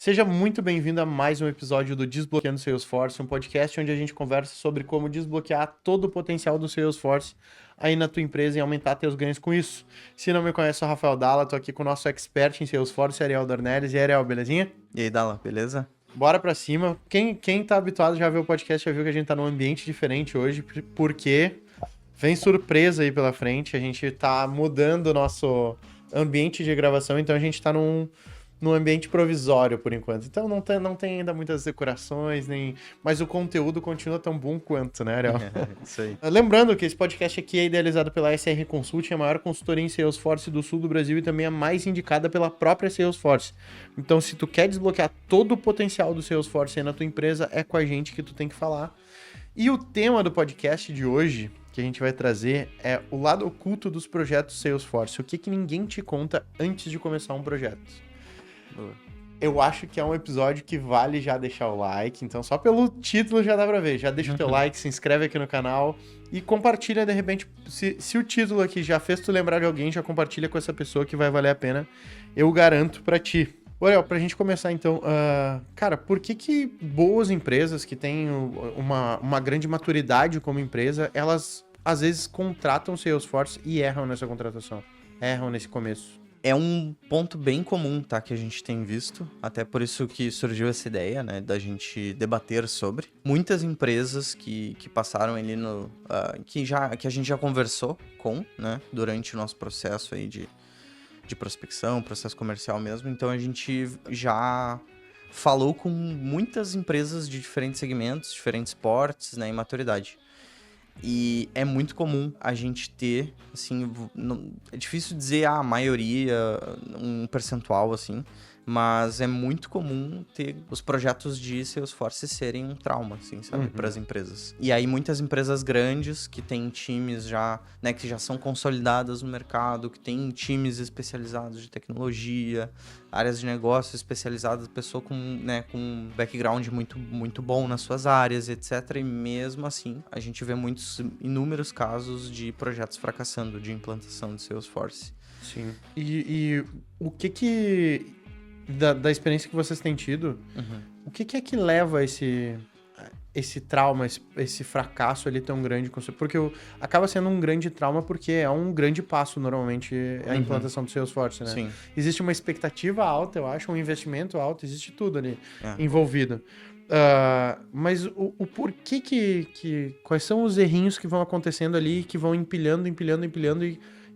Seja muito bem-vindo a mais um episódio do Desbloqueando Salesforce, um podcast onde a gente conversa sobre como desbloquear todo o potencial do Salesforce aí na tua empresa e aumentar teus ganhos com isso. Se não me conhece, eu sou o Rafael Dalla, tô aqui com o nosso expert em Salesforce, Ariel Dornelles. E aí, Ariel, belezinha? E aí, Dalla, beleza? Bora pra cima. Quem tá habituado já viu o podcast, já viu que a gente tá num ambiente diferente hoje, porque vem surpresa aí pela frente. A gente tá mudando o nosso ambiente de gravação, então a gente tá num ambiente provisório por enquanto. Então não tem ainda muitas decorações, mas o conteúdo continua tão bom quanto, né, Ariel? Isso aí. Lembrando que esse podcast aqui é idealizado pela SR Consulting, a maior consultoria em Salesforce do sul do Brasil e também a mais indicada pela própria Salesforce. Então, se tu quer desbloquear todo o potencial do Salesforce aí na tua empresa, é com a gente que tu tem que falar. E o tema do podcast de hoje, que a gente vai trazer, é o lado oculto dos projetos Salesforce. O que ninguém te conta antes de começar um projeto. Eu acho que é um episódio que vale já deixar o like, então só pelo título já dá pra ver. Já deixa o teu like, se inscreve aqui no canal e compartilha de repente. Se o título aqui já fez tu lembrar de alguém, já compartilha com essa pessoa que vai valer a pena. Eu garanto pra ti. Olha, pra gente começar então, cara, por que boas empresas que têm uma grande maturidade como empresa, elas às vezes contratam Salesforce e erram nessa contratação? Erram nesse começo? É um ponto bem comum, tá, que a gente tem visto, até por isso que surgiu essa ideia, né, da gente debater sobre. Muitas empresas que passaram ali no... que a gente já conversou com, né, durante o nosso processo aí de prospecção, processo comercial mesmo, então a gente já falou com muitas empresas de diferentes segmentos, diferentes portes, né, e maturidade. E é muito comum a gente ter, assim, é difícil dizer a maioria, um percentual, assim, mas é muito comum ter os projetos de Salesforce serem um trauma, assim, sabe, para as empresas. E aí muitas empresas grandes que têm times já, né, que já são consolidadas no mercado, que têm times especializados de tecnologia, áreas de negócio especializadas, pessoa com, né, com um background muito, muito bom nas suas áreas, etc. E mesmo assim, a gente vê inúmeros casos de projetos fracassando de implantação de Salesforce. Sim. E o que da experiência que vocês têm tido, o que é que leva esse trauma, esse fracasso ali tão grande? Porque acaba sendo um grande trauma porque é um grande passo, normalmente, a implantação do Salesforce, né? Sim. Existe uma expectativa alta, eu acho, um investimento alto, existe tudo ali envolvido. Mas o porquê quais são os errinhos que vão acontecendo ali, que vão empilhando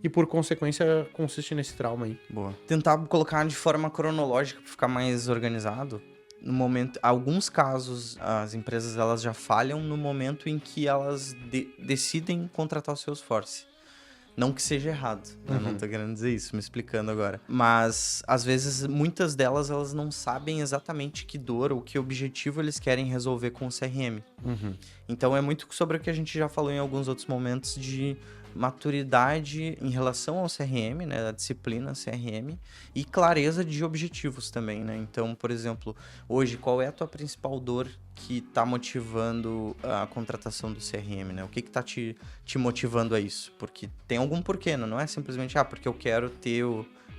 e por consequência consiste nesse trauma aí? Boa. Tentar colocar de forma cronológica para ficar mais organizado. No momento, alguns casos, as empresas elas já falham no momento em que elas decidem contratar o Salesforce. Não que seja errado, né? Não tô querendo dizer isso, me explicando agora. Mas, às vezes, muitas delas, elas não sabem exatamente que dor ou que objetivo eles querem resolver com o CRM. Então, é muito sobre o que a gente já falou em alguns outros momentos de maturidade em relação ao CRM, né, a disciplina CRM, e clareza de objetivos também, né? Então, por exemplo, hoje, qual é a tua principal dor que está motivando a contratação do CRM, né? O que está te motivando a isso? Porque tem algum porquê, não é simplesmente, porque eu quero ter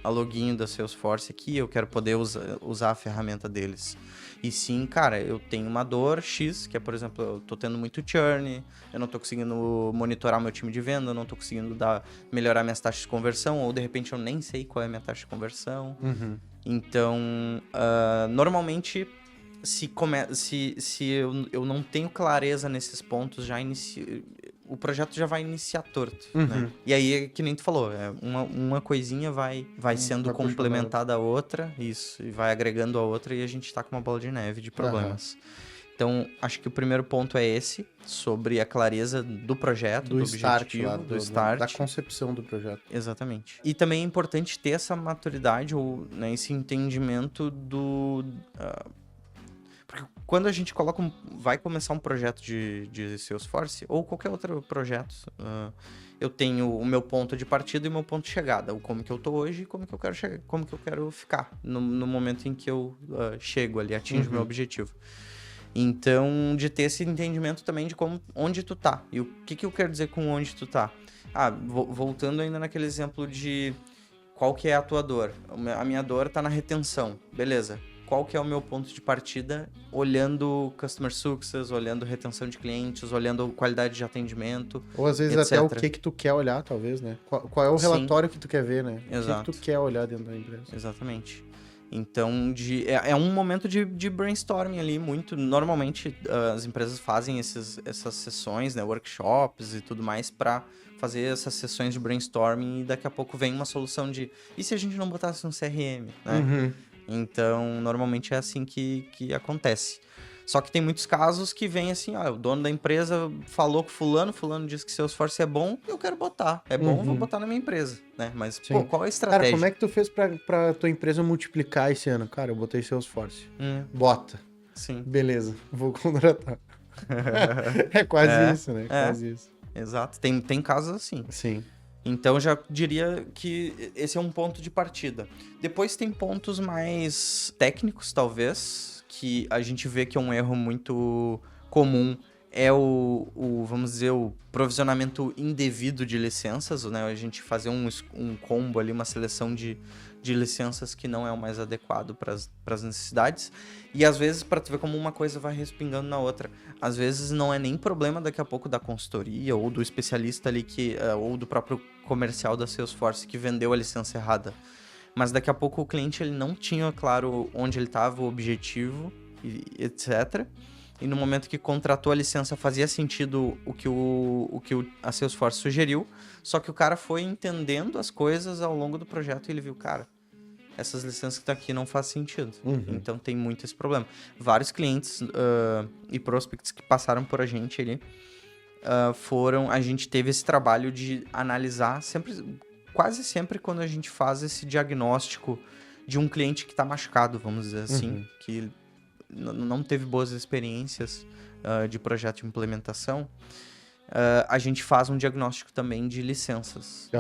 a login da Salesforce aqui, eu quero poder usar a ferramenta deles. E sim, cara, eu tenho uma dor X, que é, por exemplo, eu tô tendo muito churn, eu não tô conseguindo monitorar meu time de venda, eu não tô conseguindo melhorar minhas taxas de conversão, ou de repente eu nem sei qual é a minha taxa de conversão. Então, normalmente, se eu não tenho clareza nesses pontos, o projeto já vai iniciar torto, né? E aí, que nem tu falou, uma coisinha vai sendo complementada à outra, isso, e vai agregando a outra, e a gente tá com uma bola de neve de problemas. Então, acho que o primeiro ponto é esse, sobre a clareza do projeto, do objetivo, do start. Da concepção do projeto. Exatamente. E também é importante ter essa maturidade, ou, né, esse entendimento porque quando a gente vai começar um projeto de Salesforce, ou qualquer outro projeto, eu tenho o meu ponto de partida e o meu ponto de chegada. Como que eu tô hoje e como que eu quero chegar, como que eu quero ficar no momento em que eu chego ali, atinjo o meu objetivo. Então, de ter esse entendimento também de onde tu tá. E o que eu quero dizer com onde tu tá? Voltando ainda naquele exemplo de qual que é a tua dor. A minha dor tá na retenção. Beleza. qual que é o meu ponto de partida, olhando Customer Success, olhando retenção de clientes, olhando qualidade de atendimento, Ou às vezes etc. até o que tu quer olhar, talvez, né? Qual é o Sim. relatório que tu quer ver, né? Exato. O que tu quer olhar dentro da empresa. Exatamente. Então, é um momento de brainstorming ali, muito. Normalmente, as empresas fazem essas sessões, né, workshops e tudo mais, para fazer essas sessões de brainstorming e daqui a pouco vem uma solução de e se a gente não botasse um CRM, né? Uhum. Então, normalmente é assim que acontece. Só que tem muitos casos que vem assim, ó, o dono da empresa falou com fulano disse que Salesforce é bom, eu quero botar. É bom, eu vou botar na minha empresa, né? Mas, Sim. pô, qual é a estratégia? Cara, como é que tu fez pra tua empresa multiplicar esse ano? Cara, eu botei Salesforce. Bota. Sim. Beleza, vou contratar. É quase isso, né? Quase isso. Exato. Tem casos assim. Sim. Então, já diria que esse é um ponto de partida. Depois tem pontos mais técnicos, talvez, que a gente vê que é um erro muito comum. É vamos dizer, o provisionamento indevido de licenças, né? A gente fazer um combo ali, uma seleção de licenças que não é o mais adequado para as necessidades. E às vezes, para tu ver como uma coisa vai respingando na outra, às vezes não é nem problema daqui a pouco da consultoria ou do especialista ali ou do próprio comercial da Salesforce que vendeu a licença errada. Mas daqui a pouco o cliente ele não tinha claro onde ele estava, o objetivo, etc. E no momento que contratou a licença fazia sentido o que a Salesforce sugeriu, só que o cara foi entendendo as coisas ao longo do projeto e ele viu, cara, essas licenças que estão aqui não faz sentido. Então tem muito esse problema. Vários clientes e prospects que passaram por a gente ali, a gente teve esse trabalho de analisar quase sempre quando a gente faz esse diagnóstico de um cliente que está machucado, vamos dizer assim, que não teve boas experiências de projeto de implementação, a gente faz um diagnóstico também de licenças.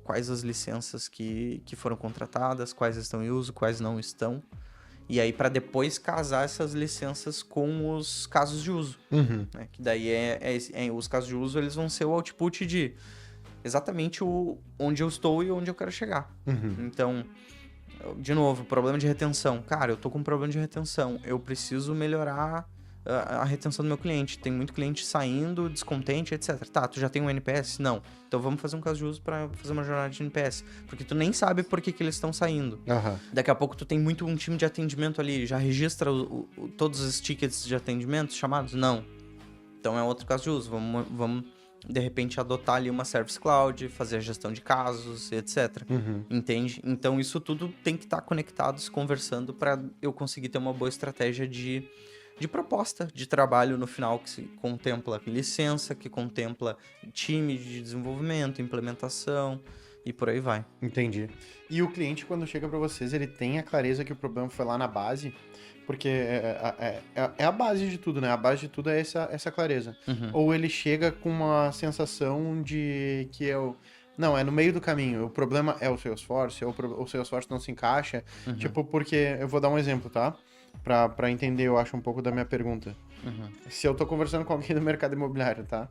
Quais as licenças que foram contratadas, quais estão em uso, quais não estão. E aí, para depois casar essas licenças com os casos de uso. Né? Que daí os casos de uso eles vão ser o output de exatamente onde eu estou e onde eu quero chegar. Então, de novo, problema de retenção. Cara, eu tô com um problema de retenção. Eu preciso melhorar a retenção do meu cliente. Tem muito cliente saindo, descontente, etc. Tá, tu já tem um NPS? Não. Então vamos fazer um caso de uso para fazer uma jornada de NPS. Porque tu nem sabe por que eles estão saindo. Daqui a pouco tu tem um time de atendimento ali. Já registra todos os tickets de atendimento chamados? Não. Então é outro caso de uso. Vamos de repente adotar ali uma Service Cloud, fazer a gestão de casos, etc. Entende? Então isso tudo tem que estar conectado, se conversando para eu conseguir ter uma boa estratégia de proposta de trabalho no final, que se contempla licença, que contempla time de desenvolvimento, implementação e por aí vai. Entendi. E o cliente, quando chega para vocês, ele tem a clareza que o problema foi lá na base? Porque é a base de tudo, né? A base de tudo é essa clareza. Ou ele chega com uma sensação de que não, é no meio do caminho. O problema é o Salesforce, ou o Salesforce não se encaixa. Tipo, porque... Eu vou dar um exemplo, tá? Pra entender, eu acho, um pouco da minha pergunta. Se eu tô conversando com alguém do mercado imobiliário, tá?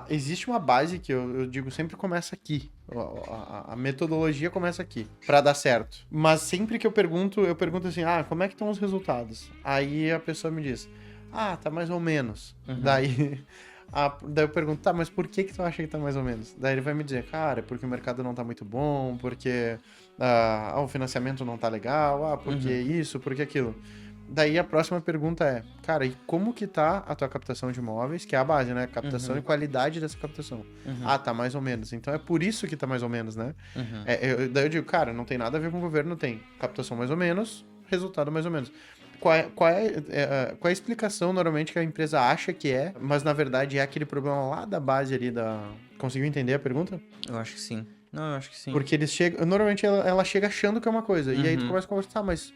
Existe uma base que eu digo sempre começa aqui. A metodologia começa aqui, pra dar certo. Mas sempre que eu pergunto assim, como é que estão os resultados? Aí a pessoa me diz, tá mais ou menos. Daí eu pergunto, tá, mas por que tu acha que tá mais ou menos? Daí ele vai me dizer, cara, porque o mercado não tá muito bom, porque o financiamento não tá legal, porque isso, porque aquilo. Daí a próxima pergunta é, cara, e como que tá a tua captação de imóveis, que é a base, né? Captação e qualidade dessa captação. Tá mais ou menos. Então é por isso que tá mais ou menos, né? Daí eu digo, cara, não tem nada a ver com o governo, tem captação mais ou menos, resultado mais ou menos. Qual é a explicação, normalmente, que a empresa acha que é, mas na verdade é aquele problema lá da base ali da... Conseguiu entender a pergunta? Eu acho que sim. Não, eu acho que sim. Porque eles chegam... Normalmente ela chega achando que é uma coisa, e aí tu começa a conversar, mas...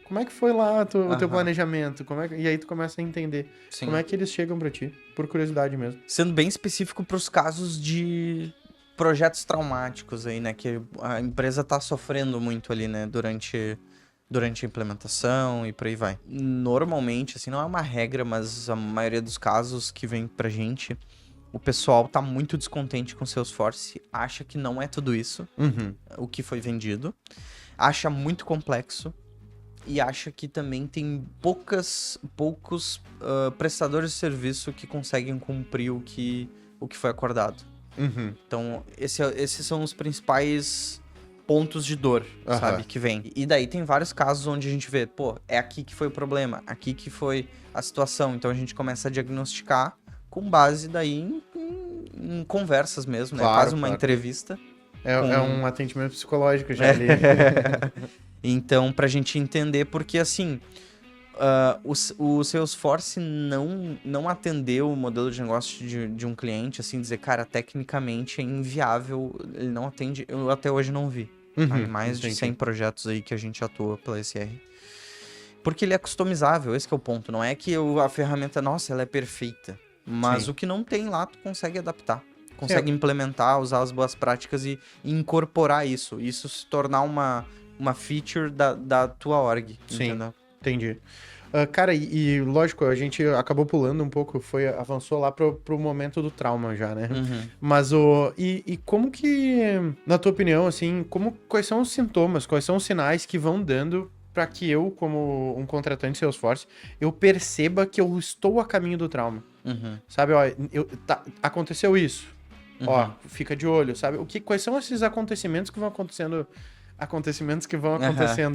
Como é que foi lá o teu planejamento? E aí tu começa a entender. Sim. Como é que eles chegam pra ti? Por curiosidade mesmo. Sendo bem específico pros casos de projetos traumáticos aí, né? Que a empresa tá sofrendo muito ali, né? Durante a implementação e por aí vai. Normalmente, assim, não é uma regra, mas a maioria dos casos que vem pra gente, o pessoal tá muito descontente com o Salesforce, acha que não é tudo isso, o que foi vendido, acha muito complexo, e acha que também tem poucos prestadores de serviço que conseguem cumprir o que foi acordado. Uhum. Então, esses são os principais pontos de dor, sabe, que vem. E daí tem vários casos onde a gente vê, pô, é aqui que foi o problema, aqui que foi a situação. Então a gente começa a diagnosticar com base daí em conversas mesmo, né? Quase uma entrevista. É um atendimento psicológico já ali. Então, pra gente entender, porque assim, o Salesforce não atendeu o modelo de negócio de um cliente, assim, dizer, cara, tecnicamente é inviável, ele não atende, eu até hoje não vi. Mais de 100 projetos aí que a gente atua pela SR. Porque ele é customizável, esse que é o ponto. Não é que a ferramenta, nossa, ela é perfeita. Mas o que não tem lá, tu consegue adaptar. Consegue implementar, usar as boas práticas e incorporar isso. Isso se tornar uma feature da tua org. Sim, entendeu? Entendi. Cara, e lógico, a gente acabou pulando um pouco, avançou lá pro momento do trauma já, né? Mas e como que, na tua opinião, assim, quais são os sintomas, quais são os sinais que vão dando para que eu, como um contratante Salesforce, eu perceba que eu estou a caminho do trauma? Sabe, ó, aconteceu isso. Ó, fica de olho, sabe? Quais são esses acontecimentos que vão acontecendo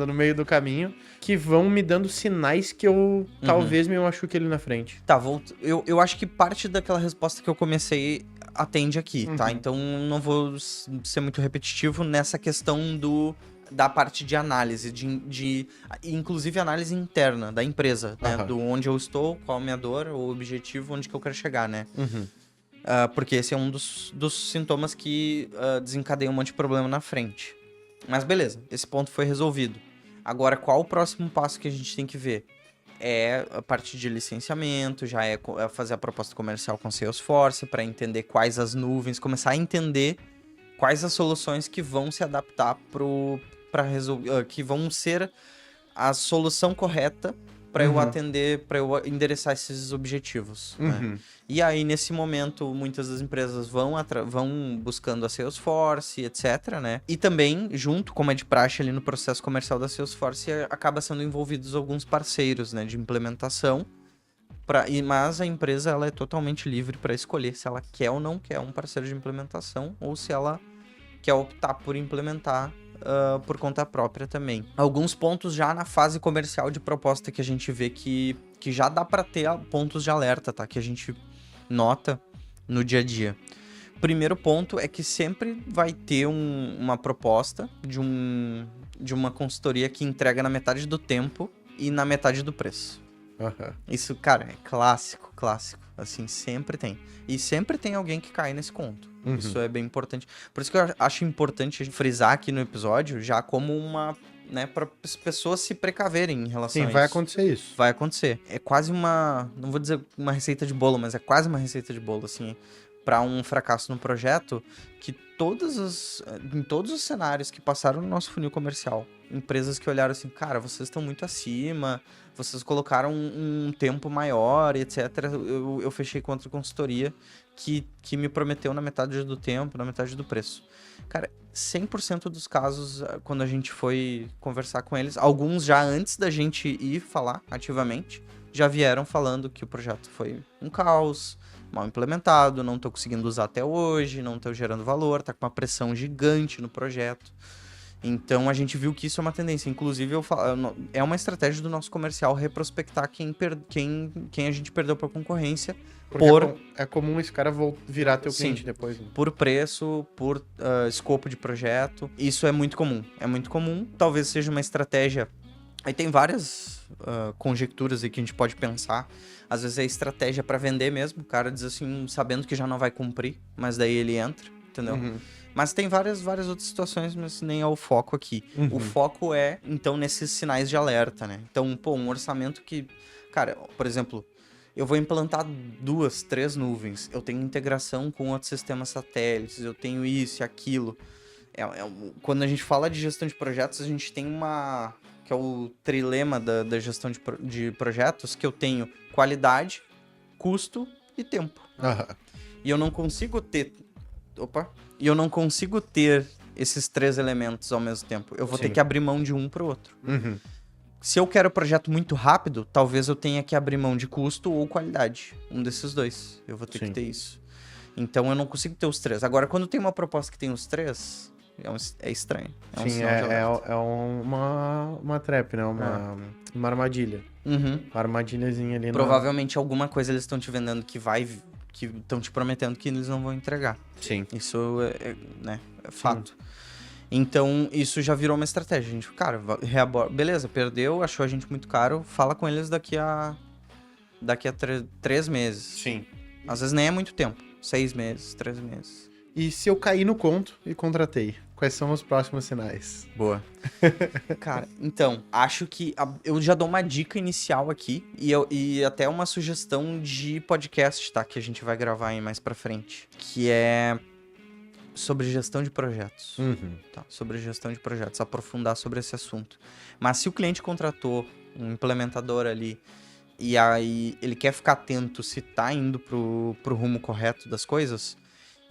no meio do caminho, que vão me dando sinais que eu talvez me machuque ali na frente. Tá, eu acho que parte daquela resposta que eu comecei atende aqui, tá? Então não vou ser muito repetitivo nessa questão da parte de análise, inclusive análise interna da empresa, né? Do onde eu estou, qual a minha dor, o objetivo, onde que eu quero chegar, né? Porque esse é um dos sintomas que desencadeia um monte de problema na frente. Mas beleza, esse ponto foi resolvido. Agora, qual o próximo passo que a gente tem que ver? É a parte de licenciamento, já é fazer a proposta comercial com Salesforce para entender quais as nuvens, começar a entender quais as soluções que vão se adaptar que vão ser a solução correta para eu atender, para eu endereçar esses objetivos. Né? E aí, nesse momento, muitas das empresas vão buscando a Salesforce, etc, né? E também, junto, como é de praxe ali no processo comercial da Salesforce, acaba sendo envolvidos alguns parceiros, né, de implementação. Mas a empresa ela é totalmente livre para escolher se ela quer ou não quer um parceiro de implementação, ou se ela quer optar por implementar por conta própria também. Alguns pontos já na fase comercial de proposta que a gente vê que já dá para ter pontos de alerta, tá? Que a gente nota no dia a dia. Primeiro ponto é que sempre vai ter uma proposta de uma consultoria que entrega na metade do tempo e na metade do preço. Isso, cara, é clássico. Assim, sempre tem. E sempre tem alguém que cai nesse conto. Isso é bem importante. Por isso que eu acho importante a gente frisar aqui no episódio já como né, para as pessoas se precaverem em relação a isso. Sim, vai acontecer isso. Vai acontecer. É quase não vou dizer uma receita de bolo, mas é quase uma receita de bolo, assim, para um fracasso no projeto, que em todos os cenários que passaram no nosso funil comercial, empresas que olharam assim, cara, vocês estão muito acima, vocês colocaram um tempo maior, etc. Eu fechei com outra consultoria que me prometeu na metade do tempo, na metade do preço. Cara, 100% dos casos, quando a gente foi conversar com eles, alguns já antes da gente ir falar ativamente, já vieram falando que o projeto foi um caos, mal implementado, não tô conseguindo usar até hoje, não tô gerando valor, tá com uma pressão gigante no projeto. Então a gente viu que isso é uma tendência. Inclusive, é uma estratégia do nosso comercial reprospectar quem a gente perdeu para concorrência. É comum esse cara virar teu cliente depois. Né? Por preço, por escopo de projeto. Isso é muito comum. É muito comum. Talvez seja uma estratégia. Aí tem várias conjecturas aí que a gente pode pensar. Às vezes é estratégia para vender mesmo. O cara diz assim, sabendo que já não vai cumprir, mas daí ele entra, entendeu? Mas tem várias outras situações, mas nem é o foco aqui. O foco é, então, nesses sinais de alerta, né? Então, um orçamento que... Cara, por exemplo, eu vou implantar 2, 3 nuvens. Eu tenho integração com outros sistemas satélites. Eu tenho isso e aquilo. Quando a gente fala de gestão de projetos, a gente tem que é o trilema da gestão de projetos, que eu tenho qualidade, custo e tempo. E eu não consigo ter... E eu não consigo ter esses 3 elementos ao mesmo tempo. Eu vou ter que abrir mão de um pro outro. Se eu quero o projeto muito rápido, talvez eu tenha que abrir mão de custo ou qualidade. Um desses dois. Eu vou ter que ter isso. Então eu não consigo ter os 3. Agora, quando tem uma proposta que tem os 3, é estranho. É um Sim, sinal de alerta. é uma trap, né? Uma armadilha. Uhum. Uma armadilhazinha ali. Provavelmente alguma coisa eles estão te vendendo que estão te prometendo que eles não vão entregar. Sim. Isso é fato. Sim. Então, isso já virou uma estratégia. A gente, cara, beleza, perdeu, achou a gente muito caro, fala com eles daqui a 3 meses. Sim. Às vezes nem é muito tempo. 6 meses, 3 meses. E se eu cair no conto e contratei? Quais são os próximos sinais? Boa. Cara, então, acho que eu já dou uma dica inicial aqui e até uma sugestão de podcast, tá? Que a gente vai gravar aí mais pra frente. Que é sobre gestão de projetos. Tá? Sobre gestão de projetos. Aprofundar sobre esse assunto. Mas se o cliente contratou um implementador ali e aí ele quer ficar atento se tá indo pro rumo correto das coisas,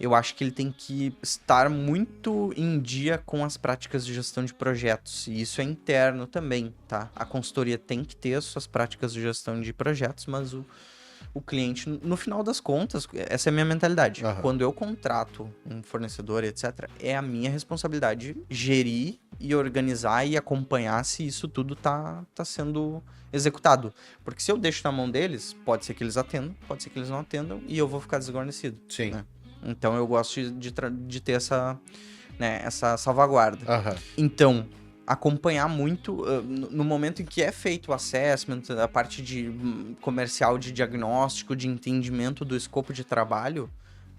eu acho que ele tem que estar muito em dia com as práticas de gestão de projetos. E isso é interno também, tá? A consultoria tem que ter as suas práticas de gestão de projetos, mas o cliente, no final das contas, essa é a minha mentalidade. Uhum. Quando eu contrato um fornecedor, etc., é a minha responsabilidade gerir e organizar e acompanhar se isso tudo tá sendo executado. Porque se eu deixo na mão deles, pode ser que eles atendam, pode ser que eles não atendam e eu vou ficar desguarnecido. Sim. Né? Então eu gosto de ter essa salvaguarda. Uhum. Então, acompanhar muito no momento em que é feito o assessment, a parte de comercial de diagnóstico, de entendimento do escopo de trabalho,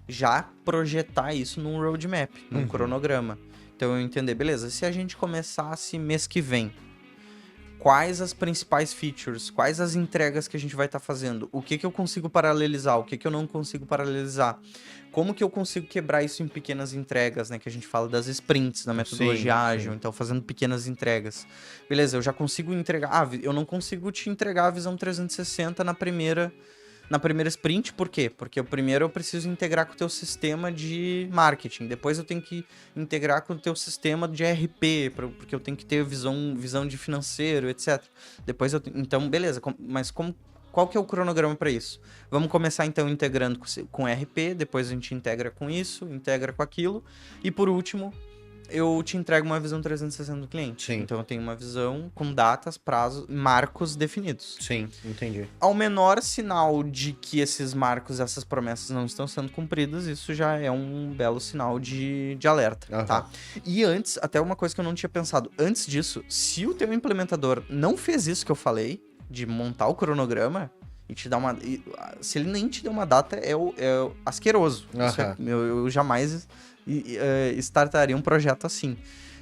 já projetar isso num roadmap, num cronograma. Então eu entender, beleza, se a gente começasse mês que vem, quais as principais features, quais as entregas que a gente vai estar fazendo, o que eu consigo paralelizar, o que eu não consigo paralelizar, como que eu consigo quebrar isso em pequenas entregas, né, que a gente fala das sprints, da metodologia ágil, então fazendo pequenas entregas. Beleza, eu já consigo entregar, eu não consigo te entregar a visão 360 na primeira sprint, por quê? Porque primeiro eu preciso integrar com o teu sistema de marketing, depois eu tenho que integrar com o teu sistema de RP, porque eu tenho que ter visão de financeiro, etc. Depois então, beleza, mas qual que é o cronograma para isso? Vamos começar então integrando com RP, depois a gente integra com isso, integra com aquilo, e por último, eu te entrego uma visão 360 do cliente. Sim. Então eu tenho uma visão com datas, prazos, marcos definidos. Sim, entendi. Ao menor sinal de que esses marcos, essas promessas não estão sendo cumpridas, isso já é um belo sinal de alerta, tá? E antes, até uma coisa que eu não tinha pensado, antes disso, se o teu implementador não fez isso que eu falei, de montar o cronograma e te dar se ele nem te deu uma data, é asqueroso. Isso eu jamais startaria um projeto assim,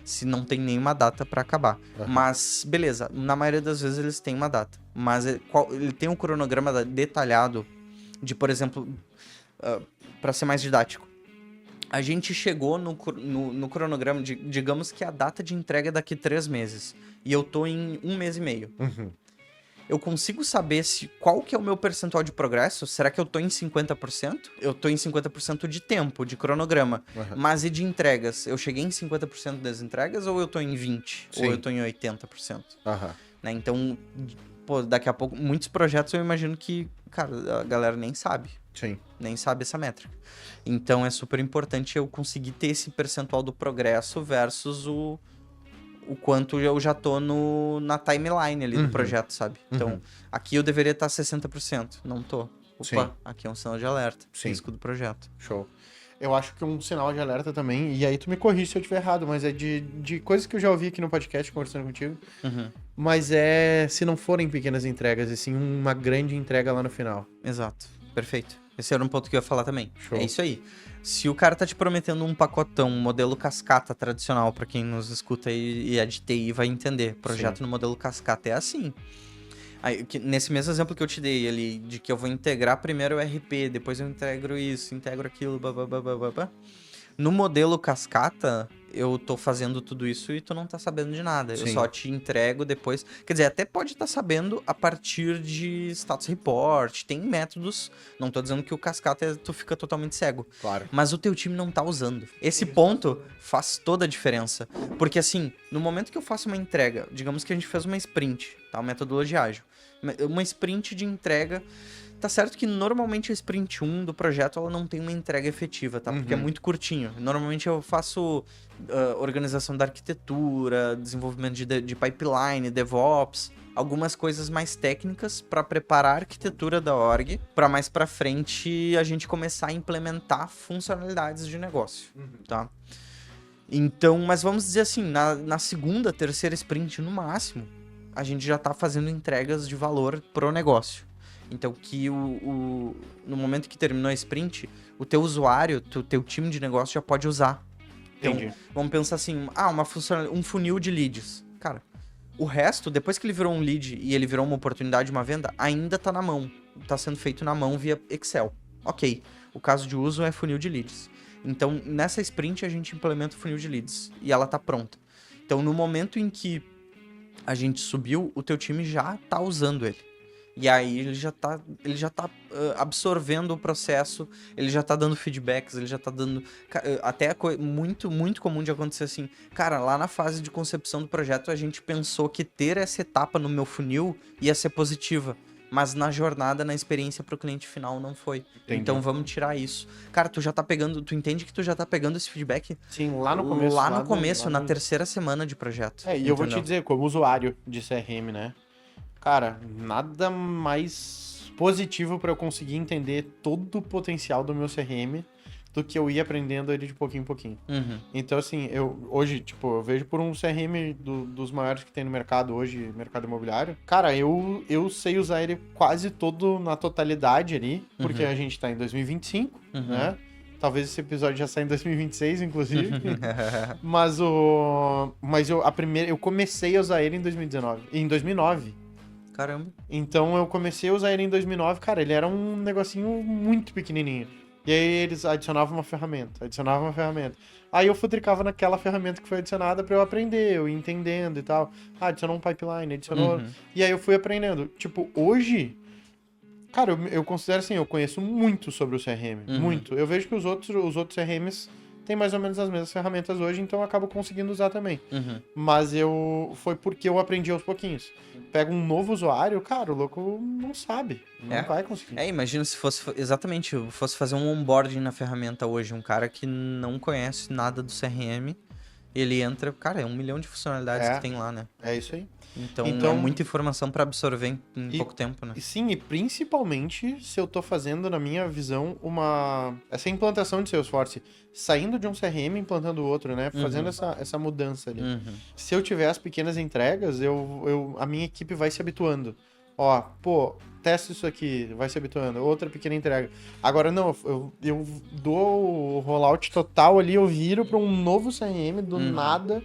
se não tem nenhuma data para acabar. Mas, beleza, na maioria das vezes eles têm uma data. Mas ele tem um cronograma detalhado de, por exemplo, para ser mais didático, a gente chegou no cronograma, digamos que a data de entrega é daqui 3 meses, e eu tô em 1 mês e meio. Eu consigo saber qual que é o meu percentual de progresso? Será que eu tô em 50%? Eu tô em 50% de tempo, de cronograma. Mas e de entregas? Eu cheguei em 50% das entregas ou eu tô em 20%? Sim. Ou eu tô em 80%? Né? Então, daqui a pouco, muitos projetos eu imagino que, cara, a galera nem sabe. Sim. Nem sabe essa métrica. Então, é super importante eu conseguir ter esse percentual do progresso versus o quanto eu já tô na timeline ali do projeto, sabe? Então, aqui eu deveria estar 60%. Não tô. Opa, Sim. Aqui é um sinal de alerta. Sim. Risco do projeto. Show. Eu acho que um sinal de alerta também, e aí tu me corrige se eu estiver errado, mas é de coisas que eu já ouvi aqui no podcast conversando contigo, mas se não forem pequenas entregas, e sim uma grande entrega lá no final. Exato. Perfeito. Esse era um ponto que eu ia falar também. Show. É isso aí. Se o cara tá te prometendo um pacotão, um modelo cascata tradicional, pra quem nos escuta e é de TI vai entender. Projeto no modelo cascata é assim. Aí, nesse mesmo exemplo que eu te dei ali, de que eu vou integrar primeiro o RP, depois eu integro isso, integro aquilo, No modelo cascata, eu tô fazendo tudo isso e tu não tá sabendo de nada. Eu Sim. só te entrego depois. Quer dizer, até pode estar sabendo a partir de status report. Tem métodos. Não tô dizendo que o cascata tu fica totalmente cego. Claro. Mas o teu time não tá usando. Esse ponto faz toda a diferença. Porque assim, no momento que eu faço uma entrega, digamos que a gente fez uma sprint, tá? Uma metodologia ágil. Uma sprint de entrega. Tá certo que normalmente a sprint 1 do projeto ela não tem uma entrega efetiva, tá? Porque é muito curtinho. Normalmente eu faço organização da arquitetura, desenvolvimento de pipeline, DevOps, algumas coisas mais técnicas para preparar a arquitetura da org, para mais para frente a gente começar a implementar funcionalidades de negócio, tá? Então, mas vamos dizer assim, na segunda, terceira sprint no máximo, a gente já tá fazendo entregas de valor pro negócio. Então, que no momento que terminou a sprint, o teu usuário, o teu time de negócio já pode usar. Então, Entendi. vamos pensar assim, um funil de leads. Cara, o resto, depois que ele virou um lead e ele virou uma oportunidade, uma venda, ainda tá na mão. Tá sendo feito na mão via Excel. Ok, o caso de uso é funil de leads. Então, nessa sprint, a gente implementa o funil de leads e ela tá pronta. Então, no momento em que a gente subiu, o teu time já tá usando ele. E aí ele já tá absorvendo o processo, ele já tá dando feedbacks, ele já tá dando... Até muito, muito comum de acontecer assim, cara, lá na fase de concepção do projeto a gente pensou que ter essa etapa no meu funil ia ser positiva, mas na jornada, na experiência pro cliente final não foi. Entendi. Então vamos tirar isso. Cara, tu entende que tu já tá pegando esse feedback Sim, lá no começo. lá no começo, na terceira semana de projeto. E eu vou te entendeu? dizer, como usuário de CRM, né? Cara, nada mais positivo para eu conseguir entender todo o potencial do meu CRM do que eu ir aprendendo ele de pouquinho em pouquinho. Uhum. Então, assim, hoje, eu vejo por um CRM dos maiores que tem no mercado hoje, mercado imobiliário. Cara, eu sei usar ele quase todo na totalidade ali, porque a gente tá em 2025, né? Talvez esse episódio já saia em 2026, inclusive. Mas eu comecei a usar ele em 2009. Caramba. Então eu comecei a usar ele em 2009, cara, ele era um negocinho muito pequenininho. E aí eles adicionavam uma ferramenta. Aí eu futricava naquela ferramenta que foi adicionada pra eu aprender, eu ia entendendo e tal. Adicionou um pipeline, adicionou... E aí eu fui aprendendo. Tipo, hoje... Cara, eu considero assim, eu conheço muito sobre o CRM. Muito. Eu vejo que os outros CRMs têm mais ou menos as mesmas ferramentas hoje, então eu acabo conseguindo usar também. Mas foi porque eu aprendi aos pouquinhos. Pega um novo usuário, cara, o louco não sabe. Não vai conseguir. Imagina se fosse fazer um onboarding na ferramenta hoje, um cara que não conhece nada do CRM, ele entra, cara, é 1 milhão de funcionalidades que tem lá, né? É isso aí. Então é muita informação pra absorver em pouco tempo, né? Sim, e principalmente se eu tô fazendo, na minha visão, essa implantação de Salesforce, saindo de um CRM e implantando outro, né? Fazendo essa mudança ali. Se eu tiver as pequenas entregas, a minha equipe vai se habituando. Ó, testa isso aqui, vai se habituando. Outra pequena entrega. Agora não, eu dou o rollout total ali, eu viro pra um novo CRM do nada,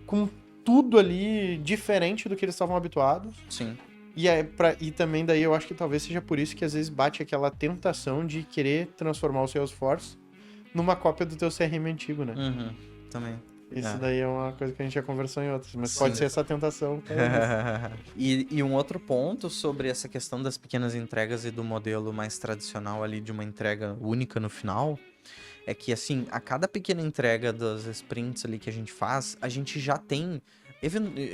com tudo ali diferente do que eles estavam habituados. Sim. E também daí eu acho que talvez seja por isso que às vezes bate aquela tentação de querer transformar o Salesforce numa cópia do teu CRM antigo, né? Também. Isso daí é uma coisa que a gente já conversou em outras, mas pode ser essa tentação. E um outro ponto sobre essa questão das pequenas entregas e do modelo mais tradicional ali de uma entrega única no final, é que assim, a cada pequena entrega das sprints ali que a gente faz, a gente já tem...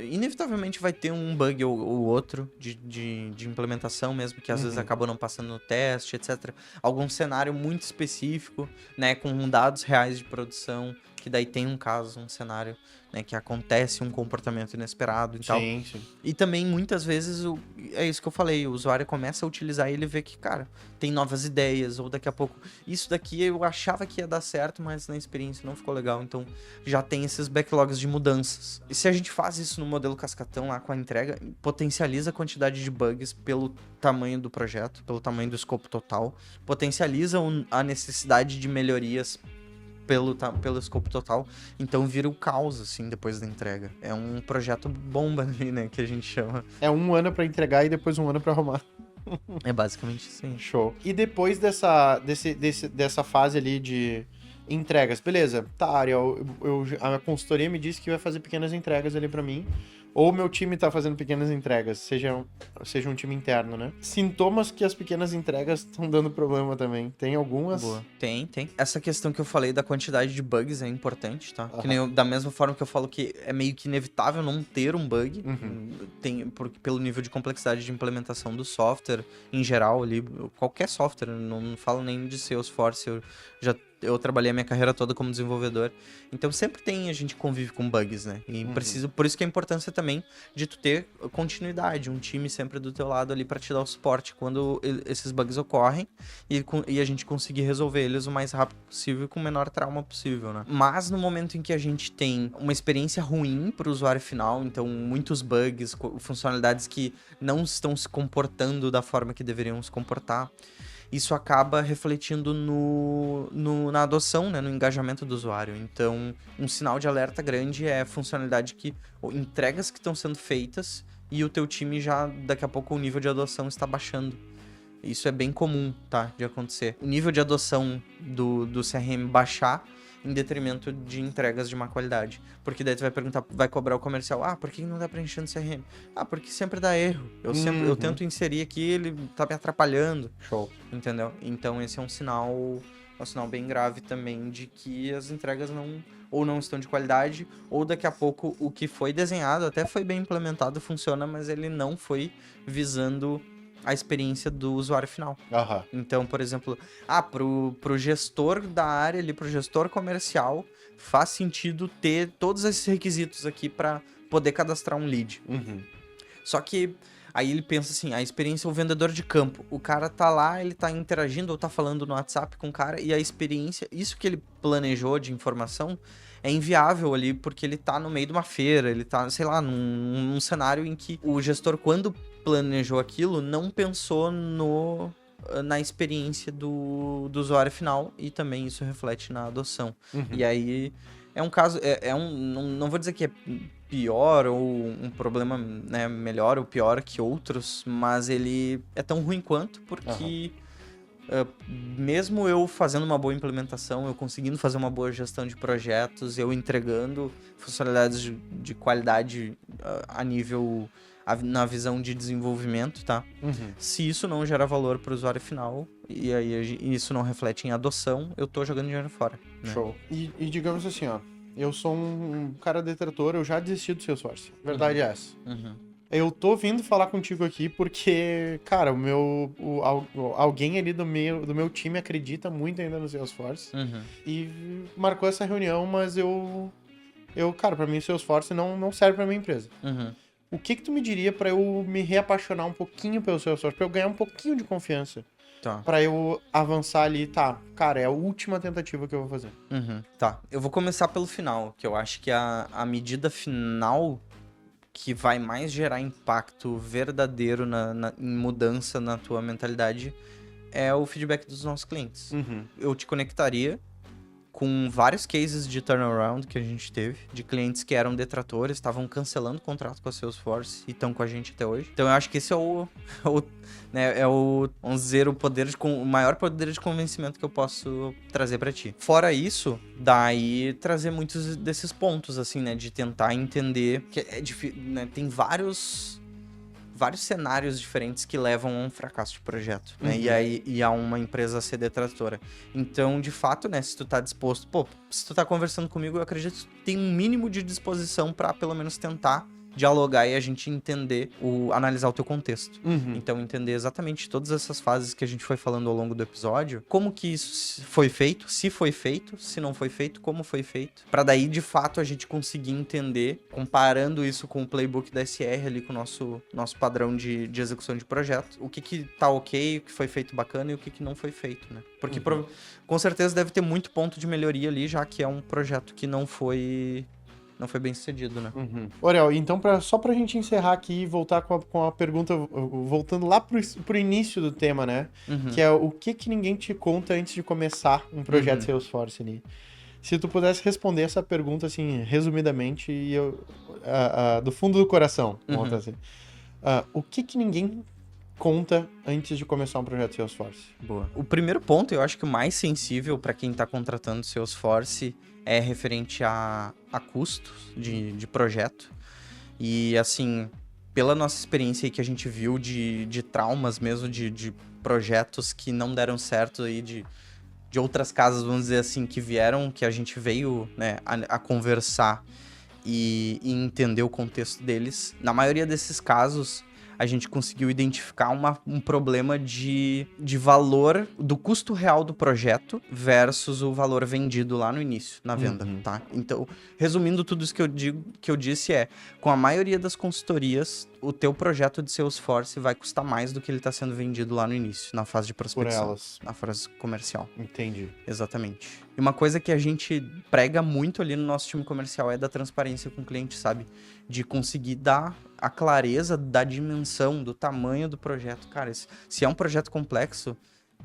Inevitavelmente vai ter um bug ou outro de implementação mesmo, que às vezes acabou não passando no teste, etc. Algum cenário muito específico, né, com dados reais de produção, que daí tem um caso, um cenário, né, que acontece um comportamento inesperado e tal. Sim. E também, muitas vezes, é isso que eu falei, o usuário começa a utilizar ele e vê que, cara, tem novas ideias, ou daqui a pouco, isso daqui eu achava que ia dar certo, mas na experiência não ficou legal, então já tem esses backlogs de mudanças. E se a gente faz isso no modelo cascatão lá com a entrega, potencializa a quantidade de bugs pelo tamanho do projeto, pelo tamanho do escopo total, potencializa a necessidade de melhorias pelo escopo total, então vira o caos, assim, depois da entrega. É um projeto bomba ali, né, que a gente chama. É 1 ano pra entregar e depois 1 ano pra arrumar. É basicamente assim. Show. E depois dessa fase ali Entregas, beleza. Tá, Ariel, a consultoria me disse que vai fazer pequenas entregas ali pra mim. Ou meu time tá fazendo pequenas entregas, seja um time interno, né? Sintomas que as pequenas entregas estão dando problema também. Tem algumas? Boa. Tem. Essa questão que eu falei da quantidade de bugs é importante, tá? Aham. Que nem da mesma forma que eu falo que é meio que inevitável não ter um bug, pelo nível de complexidade de implementação do software em geral ali, qualquer software, não falo nem de Salesforce, eu trabalhei a minha carreira toda como desenvolvedor, então sempre a gente convive com bugs, né? E por isso que a importância também de tu ter continuidade, um time sempre do teu lado ali para te dar o suporte quando esses bugs ocorrem e a gente conseguir resolver eles o mais rápido possível e com o menor trauma possível, né? Mas no momento em que a gente tem uma experiência ruim para o usuário final, então muitos bugs, funcionalidades que não estão se comportando da forma que deveriam se comportar, isso acaba refletindo na adoção, né, no engajamento do usuário. Então, um sinal de alerta grande é a funcionalidade ou entregas que estão sendo feitas e o teu time já, daqui a pouco, o nível de adoção está baixando. Isso é bem comum, tá, de acontecer. O nível de adoção do CRM baixar em detrimento de entregas de má qualidade. Porque daí tu vai perguntar, vai cobrar o comercial, por que não tá preenchendo CRM? Porque sempre dá erro. Eu tento inserir aqui, ele tá me atrapalhando. Show. Entendeu? Então esse é um sinal bem grave também de que as entregas não estão de qualidade, ou daqui a pouco o que foi desenhado até foi bem implementado, funciona, mas ele não foi visando a experiência do usuário final. Aham. Então, por exemplo, pro gestor da área ali, pro gestor comercial, faz sentido ter todos esses requisitos aqui para poder cadastrar um lead. Só que aí ele pensa assim, a experiência é o vendedor de campo. O cara tá lá, ele tá interagindo ou tá falando no WhatsApp com o cara, e a experiência, isso que ele planejou de informação, é inviável ali, porque ele tá no meio de uma feira, ele tá, sei lá, num cenário em que o gestor, quando planejou aquilo, não pensou na experiência do usuário final, e também isso reflete na adoção. E aí é um caso, não vou dizer que é pior ou um problema, né, melhor ou pior que outros, mas ele é tão ruim quanto, porque mesmo eu fazendo uma boa implementação, eu conseguindo fazer uma boa gestão de projetos, eu entregando funcionalidades de qualidade a nível, na visão de desenvolvimento, tá? Se isso não gera valor para o usuário final, e aí isso não reflete em adoção, eu tô jogando dinheiro fora. Né? Show. E digamos assim, ó, eu sou um cara detrator, eu já desisti do Salesforce. Verdade é essa. Eu tô vindo falar contigo aqui porque, cara, alguém ali do meu time acredita muito ainda no Salesforce. E marcou essa reunião, mas cara, pra mim o Salesforce não serve pra minha empresa. O que tu me diria pra eu me reapaixonar um pouquinho pelo Salesforce, pra eu ganhar um pouquinho de confiança? Tá. Pra eu avançar ali, cara, é a última tentativa que eu vou fazer. Tá, eu vou começar pelo final, que eu acho que a medida final que vai mais gerar impacto verdadeiro em mudança na tua mentalidade é o feedback dos nossos clientes. Eu te conectaria com vários cases de turnaround que a gente teve, de clientes que eram detratores, estavam cancelando o contrato com a Salesforce e estão com a gente até hoje. Então eu acho que esse vamos dizer, o maior poder de convencimento que eu posso trazer pra ti. Fora isso, daí trazer muitos desses pontos, assim, né, de tentar entender que é difícil, né, tem vários cenários diferentes que levam a um fracasso de projeto, né? E a uma empresa ser detratora. Então, de fato, né, se tu tá disposto... se tu tá conversando comigo, eu acredito que tu tem um mínimo de disposição pra, pelo menos, tentar dialogar e a gente analisar o teu contexto. Então, entender exatamente todas essas fases que a gente foi falando ao longo do episódio, como que isso foi feito, se não foi feito, como foi feito, pra daí, de fato, a gente conseguir entender, comparando isso com o playbook da SR ali, com o nosso padrão de execução de projeto, o que tá ok, o que foi feito bacana e o que não foi feito, né? Porque com certeza deve ter muito ponto de melhoria ali, já que é um projeto que não foi bem sucedido, né? Oriel, então só pra gente encerrar aqui e voltar com a pergunta, voltando lá pro início do tema, né? Que é o que ninguém te conta antes de começar um projeto Salesforce ali. Se tu pudesse responder essa pergunta, assim, resumidamente, do fundo do coração, vamos botar assim. O que ninguém conta antes de começar um projeto Salesforce? Boa. O primeiro ponto, eu acho que o mais sensível para quem está contratando Salesforce é referente a custos de projeto. E, assim, pela nossa experiência aí que a gente viu de traumas mesmo, de projetos que não deram certo aí, de outras casas, vamos dizer assim, que vieram, que a gente veio, né, a conversar e entender o contexto deles. Na maioria desses casos, a gente conseguiu identificar um problema de valor do custo real do projeto versus o valor vendido lá no início, na venda, tá? Então, resumindo tudo isso que eu disse com a maioria das consultorias, o teu projeto de Salesforce vai custar mais do que ele está sendo vendido lá no início, na fase de prospecção. Por elas. Na fase comercial. Entendi. Exatamente. E uma coisa que a gente prega muito ali no nosso time comercial é da transparência com o cliente, sabe? De conseguir dar a clareza da dimensão, do tamanho do projeto. Cara, se é um projeto complexo,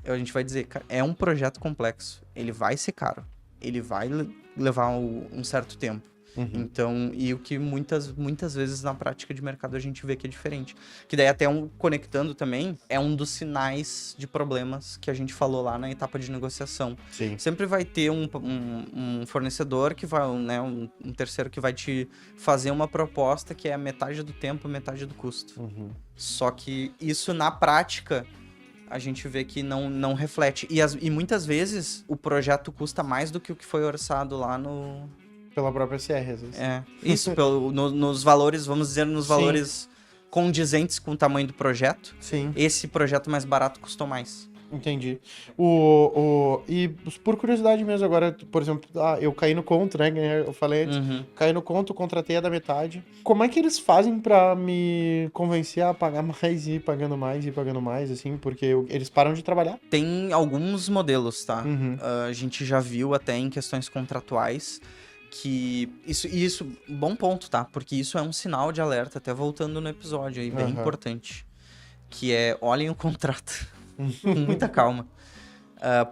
a gente vai dizer, cara, é um projeto complexo. Ele vai ser caro. Ele vai levar um certo tempo. Então, e o que muitas vezes na prática de mercado a gente vê que é diferente. Que daí até conectando também, é um dos sinais de problemas que a gente falou lá na etapa de negociação. Sim. Sempre vai ter um fornecedor que vai, né, um terceiro que vai te fazer uma proposta que é a metade do tempo, metade do custo. Só que isso na prática a gente vê que não reflete. E muitas vezes o projeto custa mais do que o que foi orçado lá no... Pela própria CR, às vezes. Isso, nos valores, vamos dizer, nos valores condizentes com o tamanho do projeto. Sim. Esse projeto mais barato custou mais. Entendi. E por curiosidade mesmo, agora, por exemplo, eu caí no conto, né? Eu falei antes, caí no conto, contratei a da metade. Como é que eles fazem pra me convencer a pagar mais e ir pagando mais, assim? Porque eles param de trabalhar? Tem alguns modelos, tá? A gente já viu até em questões contratuais que isso, bom ponto, tá? Porque isso é um sinal de alerta, até voltando no episódio aí, bem importante. Que olhem o contrato com muita calma.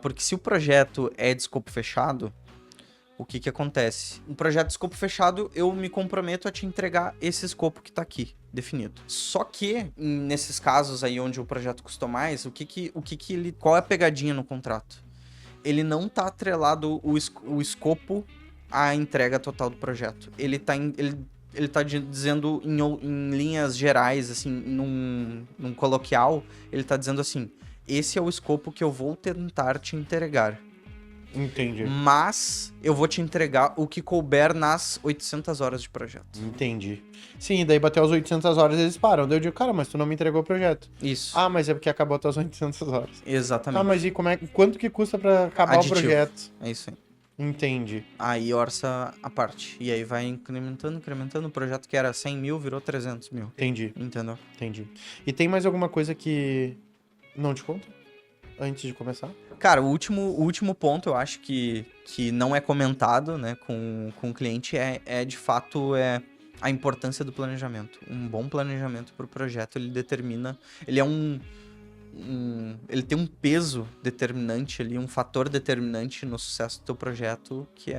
Porque se o projeto é de escopo fechado, o que acontece? Um projeto de escopo fechado, eu me comprometo a te entregar esse escopo que tá aqui, definido. Só que, nesses casos aí onde o projeto custou mais, qual é a pegadinha no contrato? Ele não tá atrelado o escopo à entrega total do projeto. Ele tá dizendo em linhas gerais, assim, num coloquial, ele tá dizendo assim, esse é o escopo que eu vou tentar te entregar. Entendi. Mas eu vou te entregar o que couber nas 800 horas de projeto. Entendi. Sim, daí bateu as 800 horas eles param. Daí eu digo, cara, mas tu não me entregou o projeto. Isso. Ah, mas é porque acabou as 800 horas. Exatamente. Ah, mas e quanto que custa pra acabar o projeto? É isso aí. Entendi. Aí orça a parte. E aí vai incrementando. O projeto que era 100 mil virou 300 mil. Entendi. Entendeu? Entendi. E tem mais alguma coisa que não te conta? Antes de começar? Cara, o último ponto, eu acho que não é comentado, né, com o cliente de fato, a importância do planejamento. Um bom planejamento para o projeto, ele determina... Ele é ele tem um peso determinante ali, um fator determinante no sucesso do teu projeto, que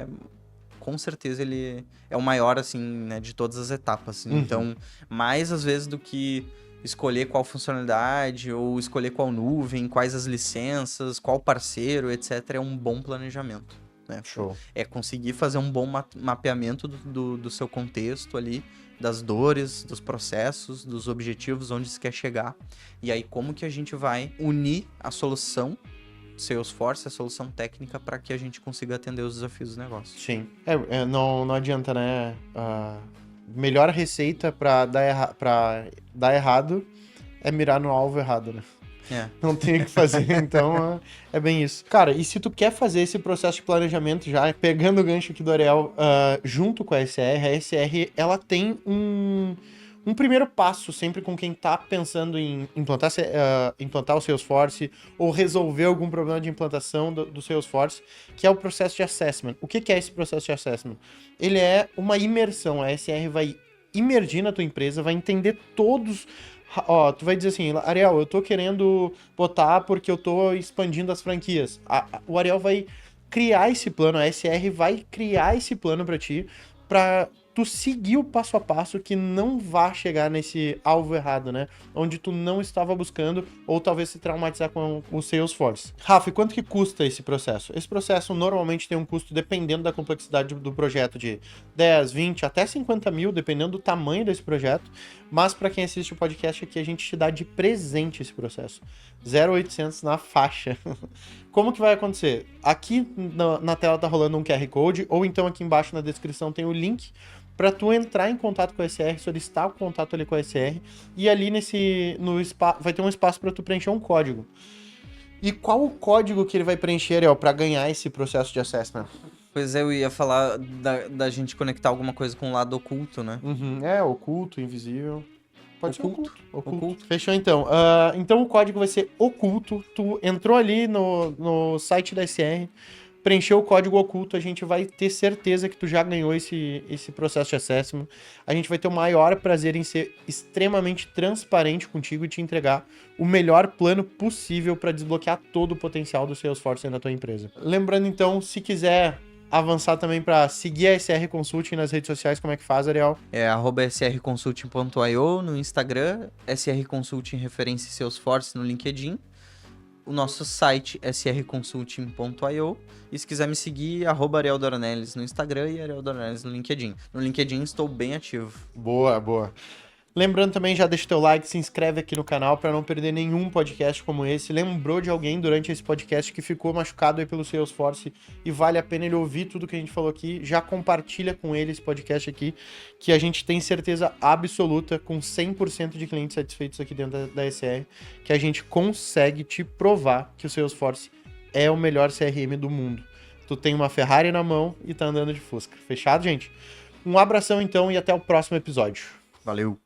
com certeza, ele é o maior, assim, né, de todas as etapas. Então, mais às vezes do que escolher qual funcionalidade, ou escolher qual nuvem, quais as licenças, qual parceiro, etc., é um bom planejamento, né? Show. É conseguir fazer um bom mapeamento do seu contexto ali, das dores, dos processos, dos objetivos, onde se quer chegar. E aí, como que a gente vai unir a solução Salesforce, a solução técnica, para que a gente consiga atender os desafios do negócio. Sim. Não adianta, né? Melhor receita pra dar errado é mirar no alvo errado, né? Não tem o que fazer, então é bem isso. Cara, e se tu quer fazer esse processo de planejamento já, pegando o gancho aqui do Ariel, junto com a SR, ela tem um primeiro passo sempre com quem tá pensando em implantar o Salesforce ou resolver algum problema de implantação do Salesforce, que é o processo de assessment. O que é esse processo de assessment? Ele é uma imersão. A SR vai imergir na tua empresa, vai entender todos... tu vai dizer assim, Ariel, eu tô querendo botar porque eu tô expandindo as franquias. O Ariel vai criar esse plano, a SR vai criar esse plano pra ti, pra tu seguir o passo a passo que não vá chegar nesse alvo errado, né? Onde tu não estava buscando ou talvez se traumatizar com o Salesforce. Rafa, e quanto que custa esse processo? Esse processo normalmente tem um custo, dependendo da complexidade do projeto, de 10, 20, até 50 mil, dependendo do tamanho desse projeto. Mas para quem assiste o podcast aqui, a gente te dá de presente esse processo. 0,800 na faixa. Como que vai acontecer? Aqui na tela tá rolando um QR Code, ou então aqui embaixo na descrição tem o link para tu entrar em contato com a SR, solicitar o contato ali com a SR, e ali vai ter um espaço para tu preencher um código. E qual o código que ele vai preencher, Ariel, para ganhar esse processo de assessment? Pois é, eu ia falar da gente conectar alguma coisa com o lado oculto, né? Oculto, invisível. Pode Oculto. ser oculto. Fechou então. Então o código vai ser oculto. Tu entrou ali no site da SR, preencheu o código oculto, a gente vai ter certeza que tu já ganhou esse processo de assessment. A gente vai ter o maior prazer em ser extremamente transparente contigo e te entregar o melhor plano possível para desbloquear todo o potencial do Salesforce aí na tua empresa. Lembrando então, se quiser avançar também para seguir a SR Consulting nas redes sociais, como é que faz, Ariel? É @srconsulting.io no Instagram, SR Consulting referência Salesforce no LinkedIn. O nosso site srconsulting.io. E se quiser me seguir, @Ariel Dornelles no Instagram e Ariel Dornelles no LinkedIn. No LinkedIn estou bem ativo. Boa. Lembrando também, já deixa o teu like, se inscreve aqui no canal para não perder nenhum podcast como esse. Lembrou de alguém durante esse podcast que ficou machucado aí pelo Salesforce e vale a pena ele ouvir tudo que a gente falou aqui, já compartilha com ele esse podcast aqui, que a gente tem certeza absoluta, com 100% de clientes satisfeitos aqui dentro da SR, que a gente consegue te provar que o Salesforce é o melhor CRM do mundo. Tu tem uma Ferrari na mão e tá andando de Fusca. Fechado, gente? Um abração então e até o próximo episódio. Valeu!